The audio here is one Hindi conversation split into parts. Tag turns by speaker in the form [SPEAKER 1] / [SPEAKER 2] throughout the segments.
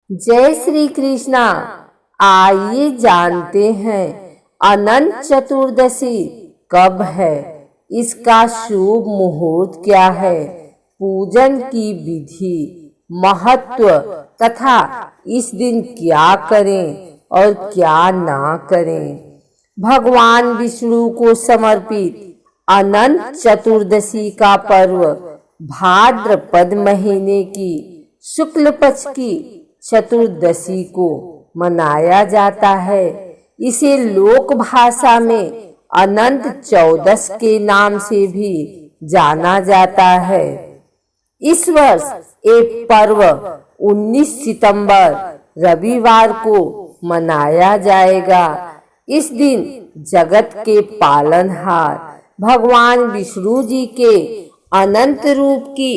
[SPEAKER 1] जय श्री कृष्णा। आइए जानते हैं अनंत चतुर्दशी कब है, इसका शुभ मुहूर्त क्या है, पूजन की विधि, महत्व तथा इस दिन क्या करें और क्या ना करें। भगवान विष्णु को समर्पित अनंत चतुर्दशी का पर्व भाद्रपद महीने की शुक्ल पक्ष की चतुर्दशी को मनाया जाता है। इसे लोक भाषा में अनंत चौदस के नाम से भी जाना जाता है। इस वर्ष एक पर्व 19 सितंबर रविवार को मनाया जाएगा। इस दिन जगत के पालनहार भगवान विष्णु जी के अनंत रूप की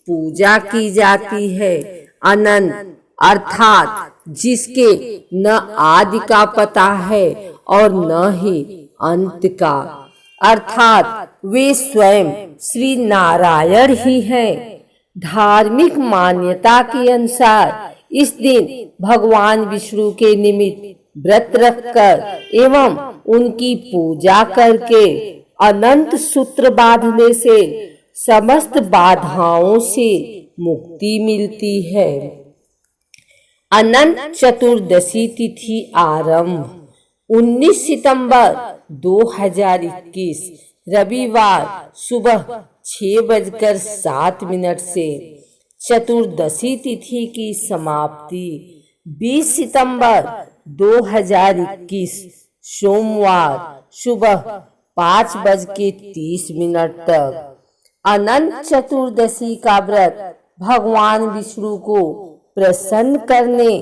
[SPEAKER 1] पूजा की जाती है। अनंत अर्थात जिसके न आदि का पता है और न ही अंत का, अर्थात वे स्वयं श्री नारायण ही हैं। धार्मिक मान्यता के अनुसार इस दिन भगवान विष्णु के निमित्त व्रत रखकर एवं उनकी पूजा करके अनंत सूत्र बांधने से समस्त बाधाओं से मुक्ति मिलती है। अनंत चतुर्दशी तिथि आरंभ 19 सितंबर 2021 रविवार सुबह 6:07 से। चतुर्दशी तिथि की समाप्ति 20 सितंबर 2021 सोमवार सुबह 5:30 तक। अनंत चतुर्दशी का व्रत भगवान विष्णु को प्रसन्न करने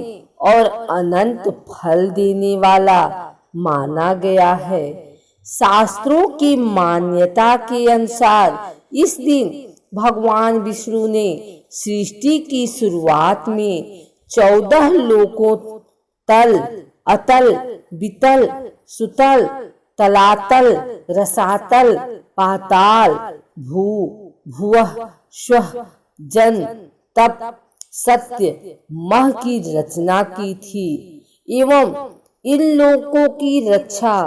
[SPEAKER 1] और अनंत फल देने वाला माना गया है। शास्त्रों की मान्यता के अनुसार इस दिन भगवान विष्णु ने सृष्टि की शुरुआत में 14 लोकों तल, अतल, वितल, सुतल, तलातल, रसातल, पाताल, भू, भुवः, स्वः, जन, तप, सत्य, मह की रचना की थी एवं इन लोकों की रक्षा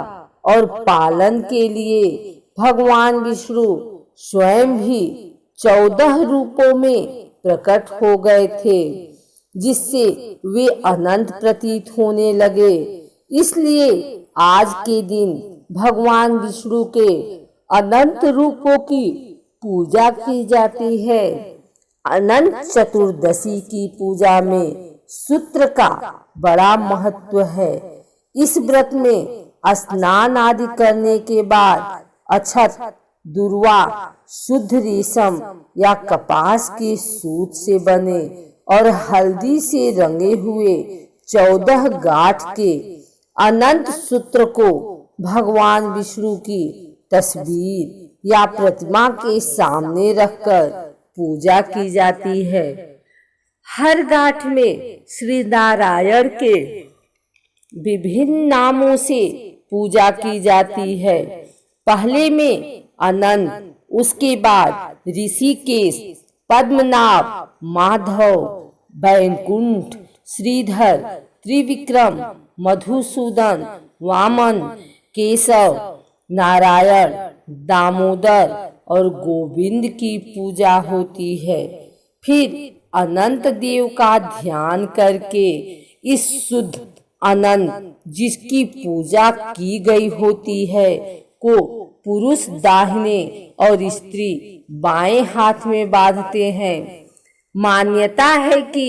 [SPEAKER 1] और पालन के लिए भगवान विष्णु स्वयं भी 14 रूपों में प्रकट हो गए थे, जिससे वे अनंत प्रतीत होने लगे। इसलिए आज के दिन भगवान विष्णु के अनंत रूपों की पूजा की जाती है। अनंत चतुर्दशी की पूजा में सूत्र का बड़ा महत्व है। इस व्रत में स्नान आदि करने के बाद अक्षत, दुर्वा, शुद्ध रेशम या कपास के सूत से बने और हल्दी से रंगे हुए 14 गांठ के अनंत सूत्र को भगवान विष्णु की तस्वीर या प्रतिमा के सामने रखकर पूजा की जाती है। हर गांठ में श्री नारायण के विभिन्न नामों से पूजा की जाती है। पहले में अनंत, उसके बाद ऋषिकेश, पद्मनाभ, माधव, वैकुंठ, श्रीधर, त्रिविक्रम, मधुसूदन, वामन, केशव, नारायण, दामोदर और गोविंद की पूजा होती है। फिर अनंत देव का ध्यान करके इस शुद्ध अनंत जिसकी पूजा की गई होती है को पुरुष दाहिने और स्त्री बाएं हाथ में बांधते हैं। मान्यता है कि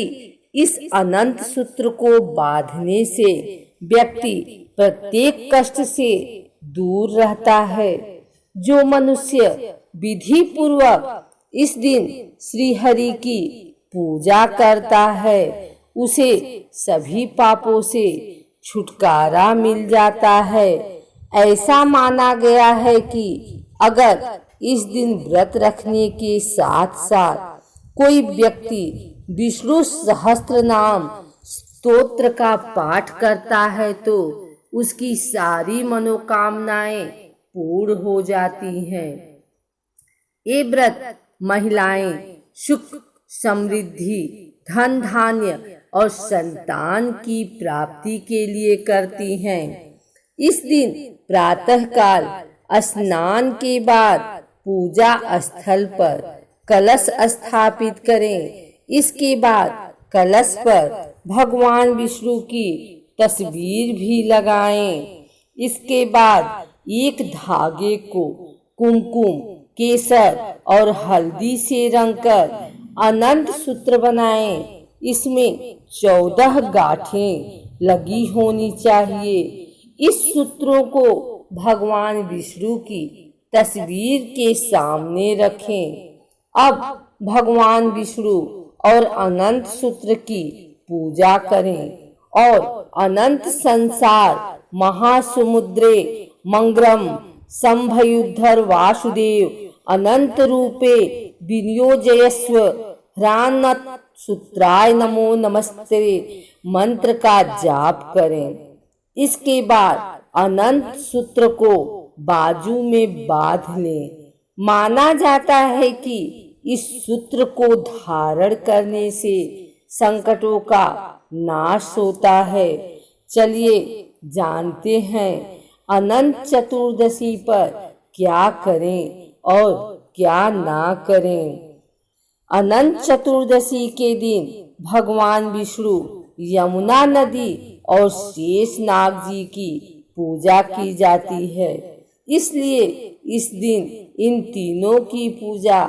[SPEAKER 1] इस अनंत सूत्र को बांधने से व्यक्ति प्रत्येक कष्ट से दूर रहता है। जो मनुष्य विधि पूर्वक इस दिन श्री हरि की पूजा करता है उसे सभी पापों से छुटकारा मिल जाता है। ऐसा माना गया है कि अगर इस दिन व्रत रखने के साथ साथ कोई व्यक्ति विष्णु सहस्त्र नाम स्तोत्र का पाठ करता है तो उसकी सारी मनोकामनाएं पूर्ण हो जाती हैं। ये व्रत महिलाएं सुख, समृद्धि, धन धान्य और संतान की प्राप्ति के लिए करती हैं। इस दिन प्रातःकाल स्नान के बाद पूजा स्थल पर कलश स्थापित करें। इसके बाद कलश पर भगवान विष्णु की तस्वीर भी लगाएं। इसके बाद एक धागे को कुमकुम, केसर और हल्दी से रंगकर अनंत सूत्र बनाएं। इसमें 14 गांठें लगी होनी चाहिए। इस सूत्रों को भगवान विष्णु की तस्वीर के सामने रखें। अब भगवान विष्णु और अनंत सूत्र की पूजा करें और अनंत संसार महासमुद्रे मंगलम संभयुद्धर वासुदेव अनंत रूपे विनियोजयस्व ह्रानत सूत्राय नमो नमस्ते मंत्र का जाप करें। इसके बाद अनंत सूत्र को बाजू में बांध लें। माना जाता है कि इस सूत्र को धारण करने से संकटों का नाश होता है। चलिए जानते हैं अनंत चतुर्दशी पर क्या करें और क्या ना करें। अनंत चतुर्दशी के दिन भगवान विष्णु, यमुना नदी और शेषनाग जी की पूजा की जाती है। इसलिए इस दिन इन तीनों की पूजा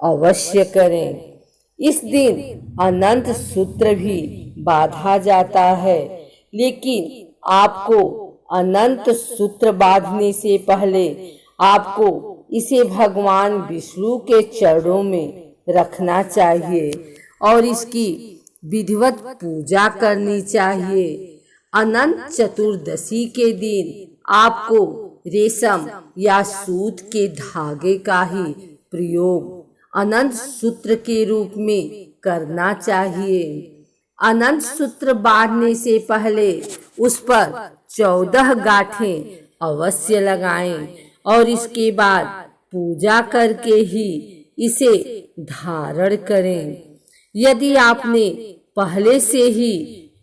[SPEAKER 1] अवश्य करें। इस दिन अनंत सूत्र भी बांधा जाता है, लेकिन आपको अनंत सूत्र बांधने से पहले आपको इसे भगवान विष्णु के चरणों में रखना चाहिए और इसकी विधिवत पूजा करनी चाहिए। अनंत चतुर्दशी के दिन आपको रेशम या सूत के धागे का ही प्रयोग अनंत सूत्र के रूप में करना चाहिए। अनंत सूत्र बांधने से पहले उस पर 14 गांठें अवश्य लगाएं और इसके बाद पूजा करके ही इसे धारण करें। यदि आपने पहले से ही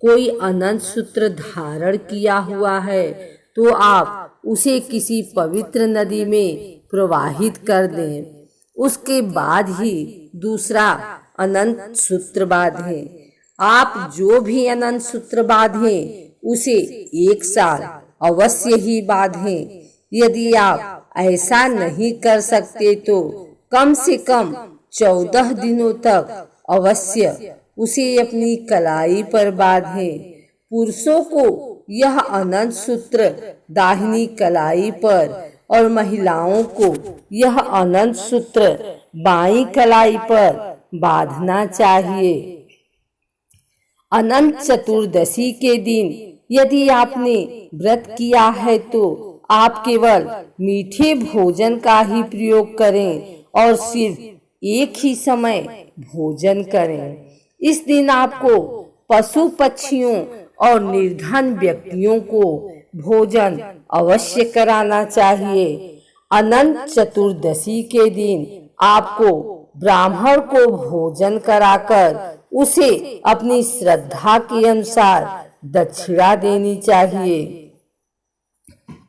[SPEAKER 1] कोई अनंत सूत्र धारण किया हुआ है तो आप उसे किसी पवित्र नदी में प्रवाहित कर दें। उसके बाद ही दूसरा अनंत सूत्र बांधें। आप जो भी अनंत सूत्र बांधें उसे एक साल अवश्य ही बांधें। यदि आप ऐसा नहीं कर सकते तो कम से कम 14 दिनों तक अवश्य उसे अपनी कलाई पर बांधें। पुरुषों को यह अनंत सूत्र दाहिनी कलाई पर और महिलाओं को यह अनंत सूत्र बाईं कलाई पर बांधना चाहिए। अनंत चतुर्दशी के दिन यदि आपने व्रत किया है तो आप केवल मीठे भोजन का ही प्रयोग करें और सिर्फ एक ही समय भोजन करें। इस दिन आपको पशु पक्षियों और निर्धन व्यक्तियों को भोजन अवश्य कराना चाहिए। अनंत चतुर्दशी के दिन आपको ब्राह्मण को भोजन कराकर उसे अपनी श्रद्धा के अनुसार दक्षिणा देनी चाहिए।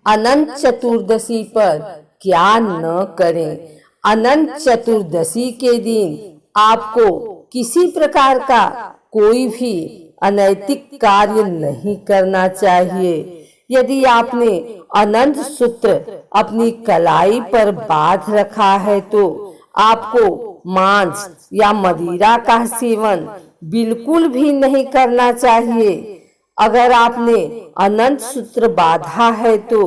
[SPEAKER 1] अनंत चतुर्दशी पर क्या न करें। अनंत चतुर्दशी के दिन आपको किसी प्रकार का कोई भी अनैतिक कार्य नहीं करना चाहिए। यदि आपने अनंत सूत्र अपनी कलाई पर बांध रखा है तो आपको मांस या मदिरा का सेवन बिल्कुल भी नहीं करना चाहिए। अगर आपने अनंत सूत्र बांधा है तो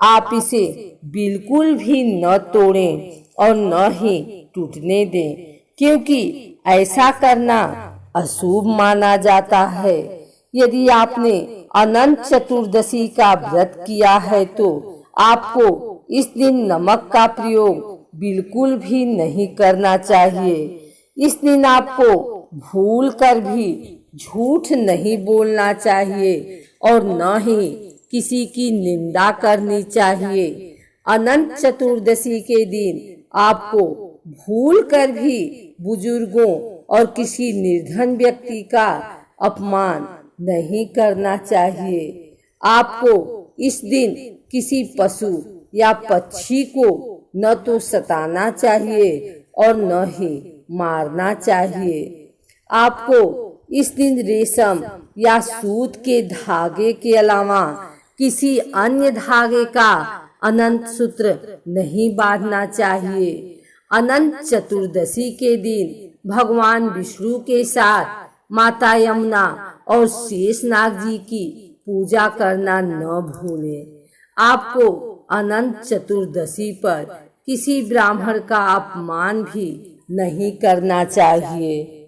[SPEAKER 1] आप इसे बिल्कुल भी न तोड़ें और न ही टूटने दें, क्योंकि ऐसा करना अशुभ माना जाता है। यदि आपने अनंत चतुर्दशी का व्रत किया है तो आपको इस दिन नमक का प्रयोग बिल्कुल भी नहीं करना चाहिए। इस दिन आपको भूल कर भी झूठ नहीं बोलना चाहिए और न ही किसी की निंदा करनी चाहिए। अनंत चतुर्दशी के दिन आपको भूल कर भी बुजुर्गों और किसी निर्धन व्यक्ति का अपमान नहीं करना चाहिए। आपको इस दिन किसी पशु या पक्षी को न तो सताना चाहिए और न ही मारना चाहिए। आपको इस दिन रेशम या सूत के धागे के अलावा किसी अन्य धागे का अनंत सूत्र नहीं बांधना चाहिए। अनंत चतुर्दशी के दिन भगवान विष्णु के साथ माता यमुना और शेषनाग जी की पूजा करना न भूलें। आपको अनंत चतुर्दशी पर किसी ब्राह्मण का अपमान भी नहीं करना चाहिए।